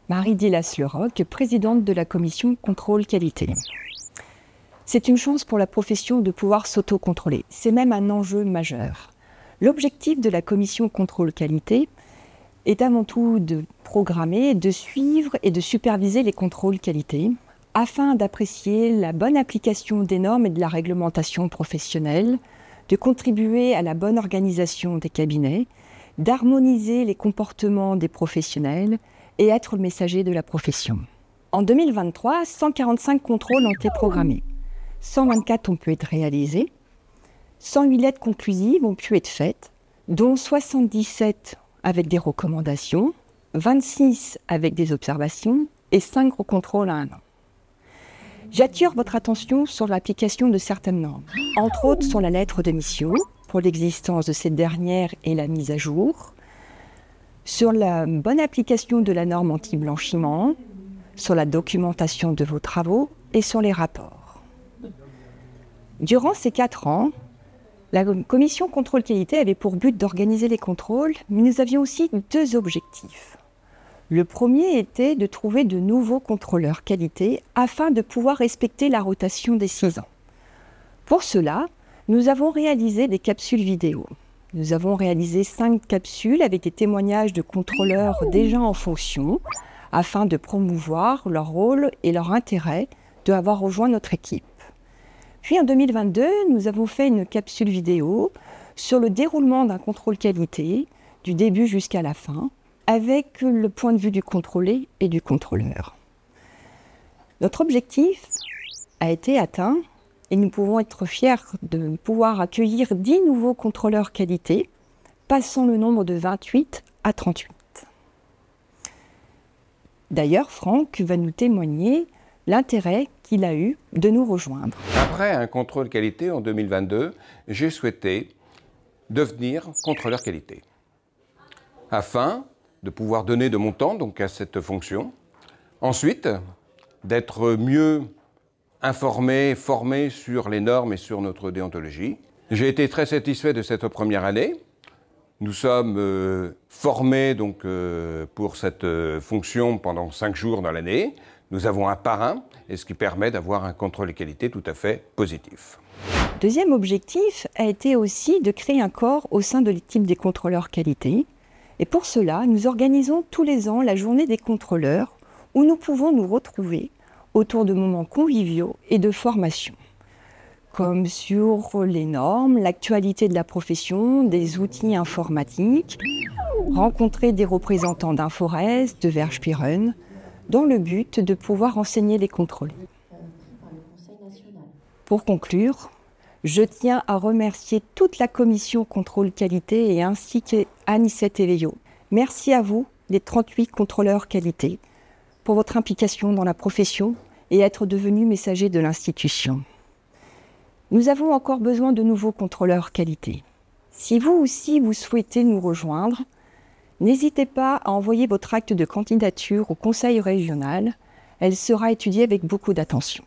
Marie Dilas-Leroc, présidente de la commission contrôle qualité. C'est une chance pour la profession de pouvoir s'auto-contrôler. C'est même un enjeu majeur. L'objectif de la commission contrôle qualité est avant tout de programmer, de suivre et de superviser les contrôles qualité afin d'apprécier la bonne application des normes et de la réglementation professionnelle, de contribuer à la bonne organisation des cabinets, d'harmoniser les comportements des professionnels et être le messager de la profession. En 2023, 145 contrôles ont été programmés. 124 ont pu être réalisés, 108 lettres conclusives ont pu être faites, dont 77 avec des recommandations, 26 avec des observations et 5 recontrôles à 1 an. J'attire votre attention sur l'application de certaines normes, entre autres sur la lettre de mission, pour l'existence de cette dernière et la mise à jour, sur la bonne application de la norme anti-blanchiment, sur la documentation de vos travaux et sur les rapports. Durant ces 4 ans, la commission contrôle qualité avait pour but d'organiser les contrôles, mais nous avions aussi 2 objectifs. Le premier était de trouver de nouveaux contrôleurs qualité afin de pouvoir respecter la rotation des 6 ans. Pour cela, nous avons réalisé des capsules vidéo. Nous avons réalisé 5 capsules avec des témoignages de contrôleurs déjà en fonction afin de promouvoir leur rôle et leur intérêt d'avoir rejoint notre équipe. Puis en 2022, nous avons fait une capsule vidéo sur le déroulement d'un contrôle qualité, du début jusqu'à la fin, avec le point de vue du contrôlé et du contrôleur. Notre objectif a été atteint et nous pouvons être fiers de pouvoir accueillir 10 nouveaux contrôleurs qualité, passant le nombre de 28 à 38. D'ailleurs, Franck va nous témoigner l'intérêt qu'il a eu de nous rejoindre. Après un contrôle qualité en 2022, j'ai souhaité devenir contrôleur qualité, afin de pouvoir donner de mon temps donc, à cette fonction. Ensuite, d'être mieux informé, formé sur les normes et sur notre déontologie. J'ai été très satisfait de cette première année. Nous sommes formés donc, pour cette fonction pendant 5 jours dans l'année. Nous avons un parrain, et ce qui permet d'avoir un contrôle de qualité tout à fait positif. Deuxième objectif a été aussi de créer un corps au sein de l'équipe des contrôleurs qualité. Et pour cela, nous organisons tous les ans la journée des contrôleurs où nous pouvons nous retrouver autour de moments conviviaux et de formation, comme sur les normes, l'actualité de la profession, des outils informatiques, rencontrer des représentants d'Inforest, de Verspieren, dans le but de pouvoir enseigner les contrôlés. Pour conclure, je tiens à remercier toute la commission contrôle qualité et ainsi qu'Anicette Eveillot. Merci à vous, les 38 contrôleurs qualité, pour votre implication dans la profession et être devenus messagers de l'institution. Nous avons encore besoin de nouveaux contrôleurs qualité. Si vous aussi vous souhaitez nous rejoindre, n'hésitez pas à envoyer votre acte de candidature au conseil régional. Elle sera étudiée avec beaucoup d'attention.